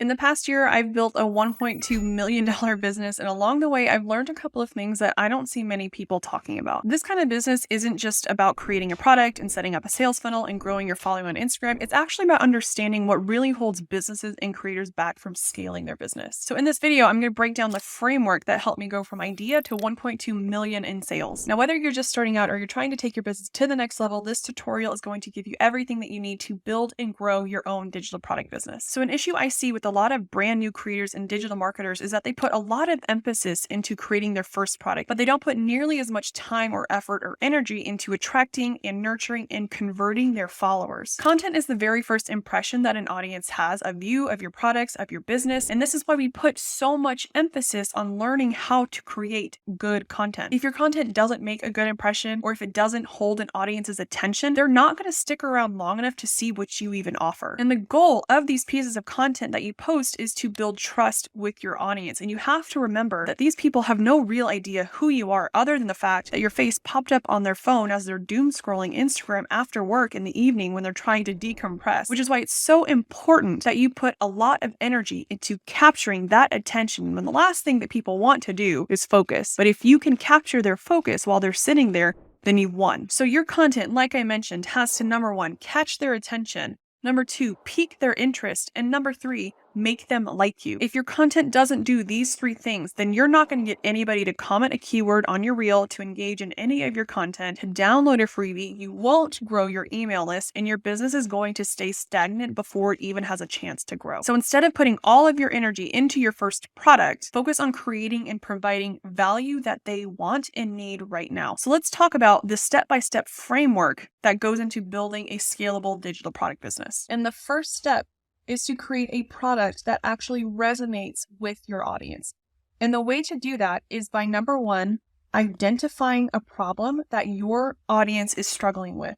In the past year, I've built a $1.2 million business, and along the way, I've learned a couple of things that I don't see many people talking about. This kind of business isn't just about creating a product and setting up a sales funnel and growing your following on Instagram. It's actually about understanding what really holds businesses and creators back from scaling their business. So in this video, I'm going to break down the framework that helped me go from idea to 1.2 million in sales. Now, whether you're just starting out or you're trying to take your business to the next level, this tutorial is going to give you everything that you need to build and grow your own digital product business. So an issue I see with a lot of brand new creators and digital marketers is that they put a lot of emphasis into creating their first product, but they don't put nearly as much time or effort or energy into attracting and nurturing and converting their followers. Content is the very first impression that an audience has of you, of your products, of your business, and this is why we put so much emphasis on learning how to create good content. If your content doesn't make a good impression, or if it doesn't hold an audience's attention, they're not going to stick around long enough to see what you even offer. And the goal of these pieces of content that you post is to build trust with your audience. And you have to remember that these people have no real idea who you are other than the fact that your face popped up on their phone as they're doom scrolling Instagram after work in the evening when they're trying to decompress, which is why it's so important that you put a lot of energy into capturing that attention when the last thing that people want to do is focus. But if you can capture their focus while they're sitting there, then you've won. So your content, like I mentioned, has to number one, catch their attention. Number two, pique their interest. And number three, make them like you. If your content doesn't do these three things, then you're not going to get anybody to comment a keyword on your reel, to engage in any of your content, to download a freebie. You won't grow your email list, and your business is going to stay stagnant before it even has a chance to grow. So instead of putting all of your energy into your first product, focus on creating and providing value that they want and need right now. So let's talk about the step-by-step framework that goes into building a scalable digital product business. And the first step is to create a product that actually resonates with your audience. And the way to do that is by number one, identifying a problem that your audience is struggling with.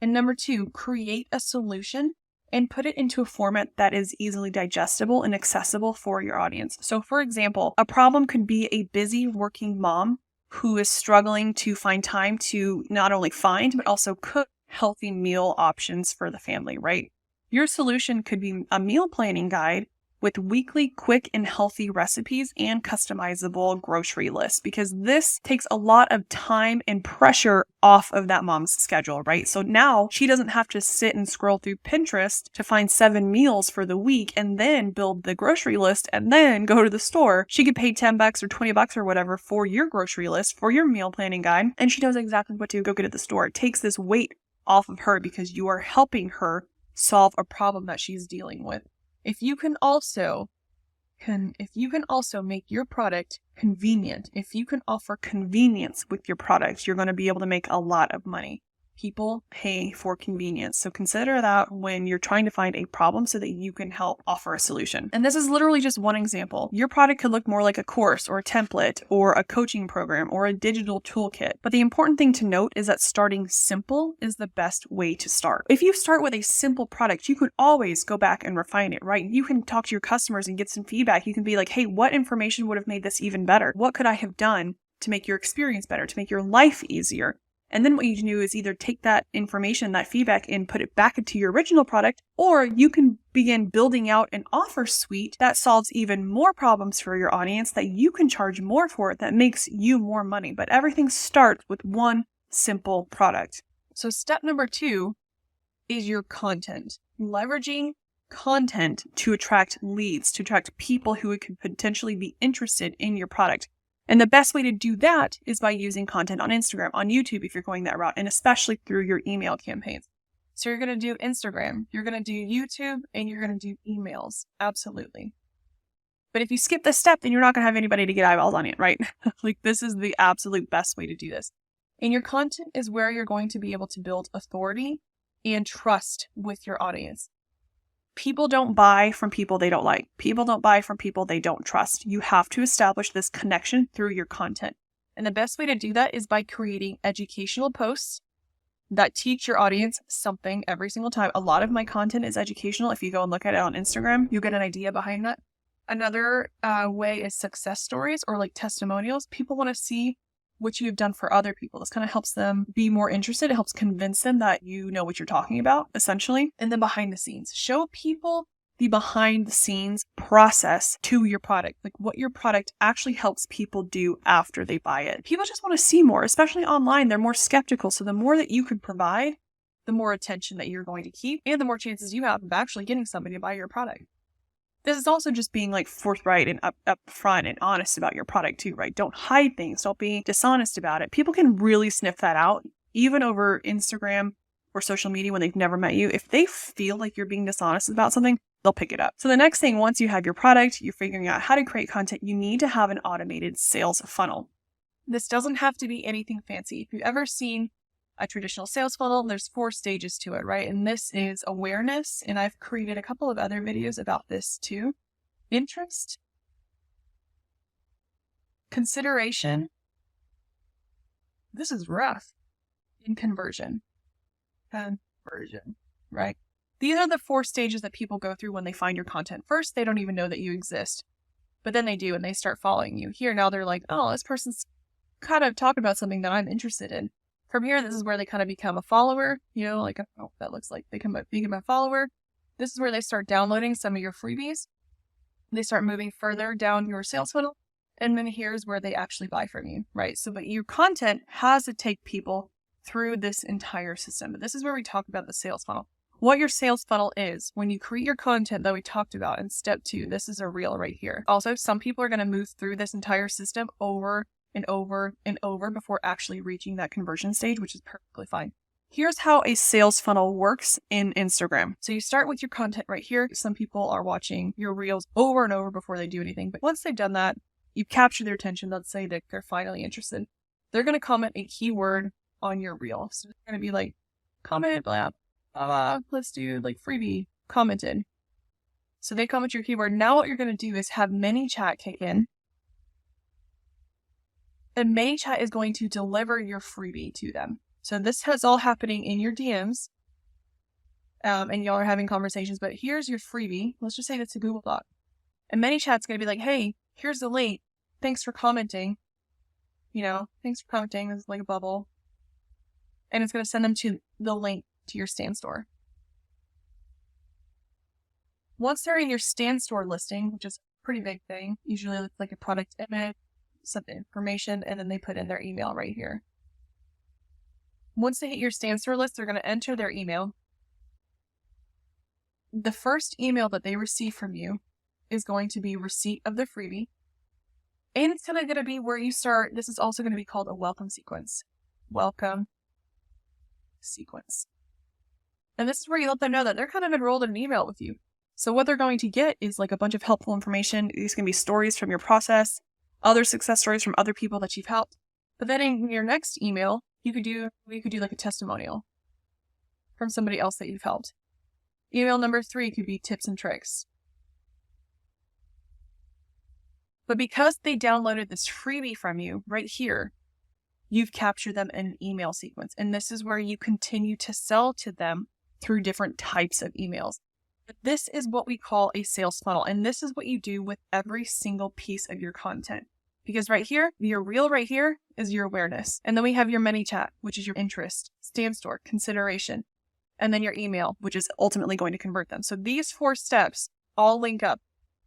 And number two, create a solution and put it into a format that is easily digestible and accessible for your audience. So for example, a problem could be a busy working mom who is struggling to find time to not only find, but also cook healthy meal options for the family, right? Your solution could be a meal planning guide with weekly, quick, and healthy recipes and customizable grocery lists, because this takes a lot of time and pressure off of that mom's schedule, right? So now she doesn't have to sit and scroll through Pinterest to find 7 meals for the week and then build the grocery list and then go to the store. She could pay $10 or $20 or whatever for your grocery list, for your meal planning guide, and she knows exactly what to go get at the store. It takes this weight off of her because you are helping her solve a problem that she's dealing with. If you can also make your product convenient, if you can offer convenience with your product, you're going to be able to make a lot of money. People pay for convenience. So consider that when you're trying to find a problem so that you can help offer a solution. And this is literally just one example. Your product could look more like a course or a template or a coaching program or a digital toolkit. But the important thing to note is that starting simple is the best way to start. If you start with a simple product, you could always go back and refine it, right? You can talk to your customers and get some feedback. You can be like, hey, what information would have made this even better? What could I have done to make your experience better, to make your life easier? And then what you can do is either take that information, that feedback, and put it back into your original product, or you can begin building out an offer suite that solves even more problems for your audience that you can charge more for, that makes you more money. But everything starts with one simple product. So step number two is your content. Leveraging content to attract leads, to attract people who could potentially be interested in your product. And the best way to do that is by using content on Instagram, on YouTube if you're going that route, and especially through your email campaigns. So you're going to do Instagram, you're going to do YouTube, and you're going to do emails. Absolutely. But if you skip this step, then you're not going to have anybody to get eyeballs on it, right? Like, this is the absolute best way to do this. And your content is where you're going to be able to build authority and trust with your audience. People don't buy from people they don't like. People don't buy from people they don't trust. You have to establish this connection through your content. And the best way to do that is by creating educational posts that teach your audience something every single time. A lot of my content is educational. If you go and look at it on Instagram, you'll get an idea behind that. Another way is success stories or like testimonials. People want to see what you have done for other people. This kind of helps them be more interested. It helps convince them that you know what you're talking about, essentially. And then behind the scenes, show people the behind the scenes process to your product, like what your product actually helps people do after they buy it. People just want to see more, especially online. They're more skeptical. So the more that you can provide, the more attention that you're going to keep and the more chances you have of actually getting somebody to buy your product. This is also just being like forthright and upfront and honest about your product too, right? Don't hide things. Don't be dishonest about it. People can really sniff that out, even over Instagram or social media when they've never met you. If they feel like you're being dishonest about something, they'll pick it up. So the next thing, once you have your product, you're figuring out how to create content, you need to have an automated sales funnel. This doesn't have to be anything fancy. If you've ever seen a traditional sales funnel, there's 4 stages to it, right? And this is awareness. And I've created a couple of other videos about this too. Interest, consideration. This is rough. And conversion, right? These are the 4 stages that people go through when they find your content. First, they don't even know that you exist, but then they do, and they start following you. Here, now they're like, oh, this person's kind of talking about something that I'm interested in. From here, this is where they kind of become a follower, like, I don't know what that looks like. They become a follower. This is where they start downloading some of your freebies. They start moving further down your sales funnel. And then here's where they actually buy from you, right? So, but your content has to take people through this entire system. But this is where we talk about the sales funnel. What your sales funnel is, when you create your content that we talked about in step 2, this is a reel right here. Also, some people are going to move through this entire system over and over and over before actually reaching that conversion stage, which is perfectly fine. Here's how a sales funnel works in Instagram. So you start with your content right here. Some people are watching your reels over and over before they do anything. But once they've done that, you capture their attention. Let's say that they're finally interested. They're going to comment a keyword on your reel. So it's going to be like, comment, blah, blah, blah. Let's do like freebie commented. So they comment your keyword. Now what you're going to do is have ManyChat kick in. And ManyChat is going to deliver your freebie to them. So this is all happening in your DMs. And y'all are having conversations, but here's your freebie. Let's just say that's a Google Doc. And ManyChat's going to be like, hey, here's the link. Thanks for commenting. Thanks for commenting. This is like a bubble. And it's going to send them to the link to your Stand Store. Once they're in your Stand Store listing, which is a pretty big thing, usually it's like a product image, some information, and then they put in their email right here. Once they hit your Stand Store list, they're going to enter their email. The first email that they receive from you is going to be receipt of the freebie. And it's going to be where you start. This is also going to be called a welcome sequence. Welcome sequence. And this is where you let them know that they're kind of enrolled in an email with you. So what they're going to get is like a bunch of helpful information. These can be stories from your process, other success stories from other people that you've helped. But then in your next email, you could do like a testimonial from somebody else that you've helped. Email number 3 could be tips and tricks. But because they downloaded this freebie from you right here, you've captured them in an email sequence. And this is where you continue to sell to them through different types of emails. But this is what we call a sales funnel. And this is what you do with every single piece of your content. Because right here, your reel right here is your awareness. And then we have your ManyChat, which is your interest, Stand Store, consideration, and then your email, which is ultimately going to convert them. So these 4 steps all link up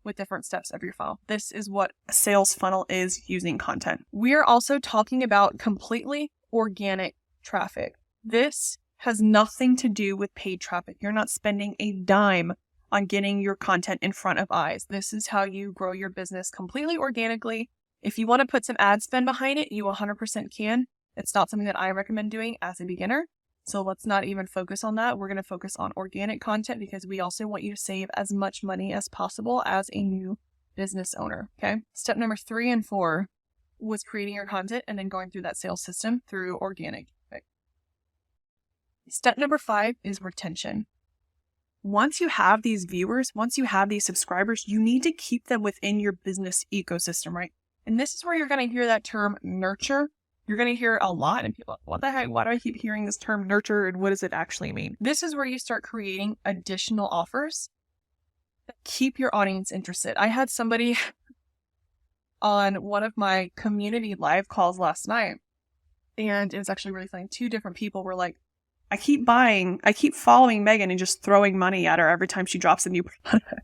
with different steps of your funnel. This is what a sales funnel is using content. We are also talking about completely organic traffic. This has nothing to do with paid traffic. You're not spending a dime on getting your content in front of eyes. This is how you grow your business completely organically. If you want to put some ad spend behind it, you 100% can. It's not something that I recommend doing as a beginner. So let's not even focus on that. We're going to focus on organic content because we also want you to save as much money as possible as a new business owner. Okay. Step number 3 and 4 was creating your content and then going through that sales system through organic. Okay. Step number 5 is retention. Once you have these viewers, once you have these subscribers, you need to keep them within your business ecosystem, right? And this is where you're going to hear that term nurture. You're going to hear a lot and people are like, what the heck? Why do I keep hearing this term nurture and what does it actually mean? This is where you start creating additional offers that keep your audience interested. I had somebody on one of my community live calls last night and it was actually really funny. 2 different people were like, I keep following Megan and just throwing money at her every time she drops a new product.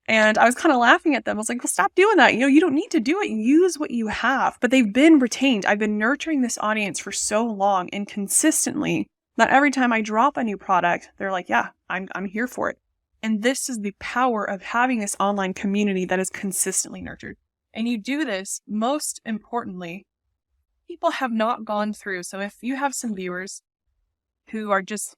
And I was kind of laughing at them. I was like, well, stop doing that. You don't need to do it. Use what you have. But they've been retained. I've been nurturing this audience for so long and consistently that every time I drop a new product, they're like, yeah, I'm here for it. And this is the power of having this online community that is consistently nurtured. And you do this, most importantly, people have not gone through. So if you have some viewers who are just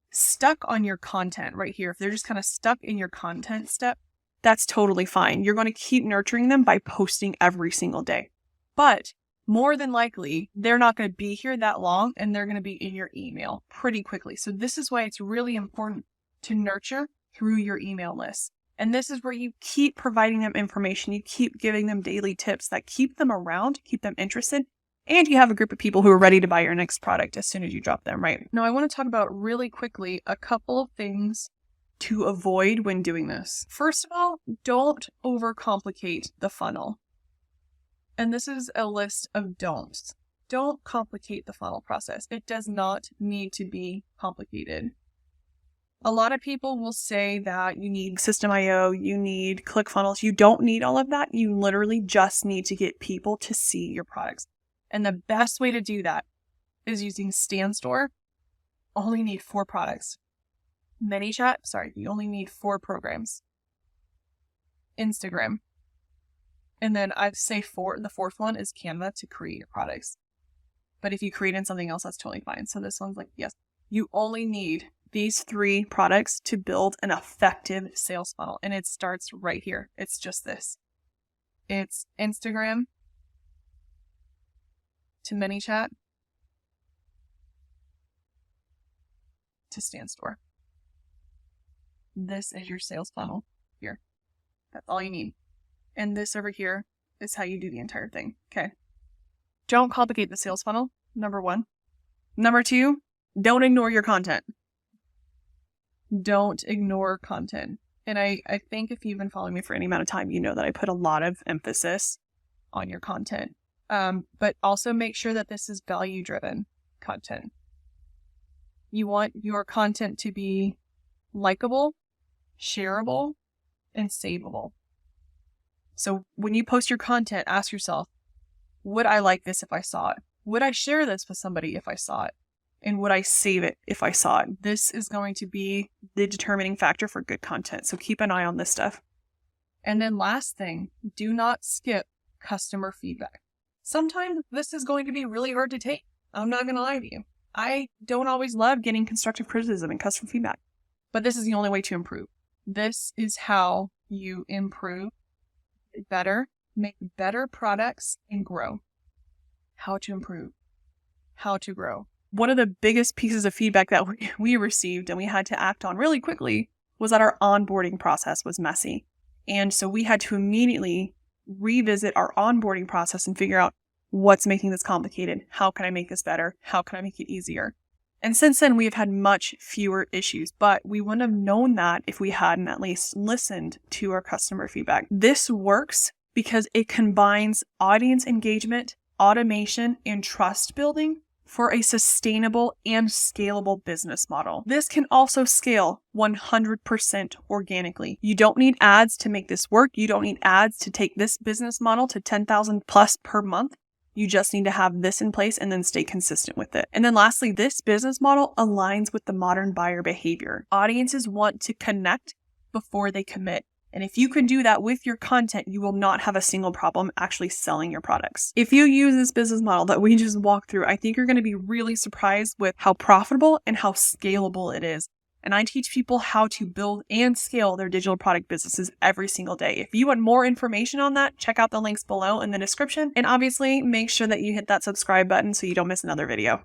stuck on your content right here, if they're just kind of stuck in your content step, that's totally fine. You're going to keep nurturing them by posting every single day. But more than likely, they're not going to be here that long and they're going to be in your email pretty quickly. So this is why it's really important to nurture through your email list. And this is where you keep providing them information. You keep giving them daily tips that keep them around, keep them interested, and you have a group of people who are ready to buy your next product as soon as you drop them, right? Now, I want to talk about really quickly a couple of things to avoid when doing this. First of all, don't overcomplicate the funnel. And this is a list of don'ts. Don't complicate the funnel process. It does not need to be complicated. A lot of people will say that you need System.io, you need ClickFunnels. You don't need all of that. You literally just need to get people to see your products. And the best way to do that is using StanStore. Only need 4 products. ManyChat, you only need 4 programs. Instagram. And then I'd say the 4th one is Canva to create your products. But if you create in something else, that's totally fine. So this one's like, yes, you only need these 3 products to build an effective sales funnel. And it starts right here. It's just this. It's Instagram to ManyChat to StanStore. This is your sales funnel here. That's all you need. And this over here is how you do the entire thing. Okay. Don't complicate the sales funnel, number 1. Number 2, don't ignore your content. Don't ignore content. And I think if you've been following me for any amount of time, you know that I put a lot of emphasis on your content. But also make sure that this is value-driven content. You want your content to be likable, shareable, and savable. So when you post your content, ask yourself, would I like this if I saw it? Would I share this with somebody if I saw it? And would I save it if I saw it? This is going to be the determining factor for good content. So keep an eye on this stuff. And then last thing, do not skip customer feedback. Sometimes this is going to be really hard to take. I'm not going to lie to you. I don't always love getting constructive criticism and customer feedback, but this is the only way to improve. This is how you improve better, make better products, and grow. How to improve, how to grow. One of the biggest pieces of feedback that we received and we had to act on really quickly was that our onboarding process was messy. And so we had to immediately revisit our onboarding process and figure out what's making this complicated. How can I make this better? How can I make it easier? And since then, we have had much fewer issues, but we wouldn't have known that if we hadn't at least listened to our customer feedback. This works because it combines audience engagement, automation, and trust building for a sustainable and scalable business model. This can also scale 100% organically. You don't need ads to make this work. You don't need ads to take this business model to 10,000 plus per month. You just need to have this in place and then stay consistent with it. And then lastly, this business model aligns with the modern buyer behavior. Audiences want to connect before they commit. And if you can do that with your content, you will not have a single problem actually selling your products. If you use this business model that we just walked through, I think you're going to be really surprised with how profitable and how scalable it is. And I teach people how to build and scale their digital product businesses every single day. If you want more information on that, check out the links below in the description. And obviously, make sure that you hit that subscribe button so you don't miss another video.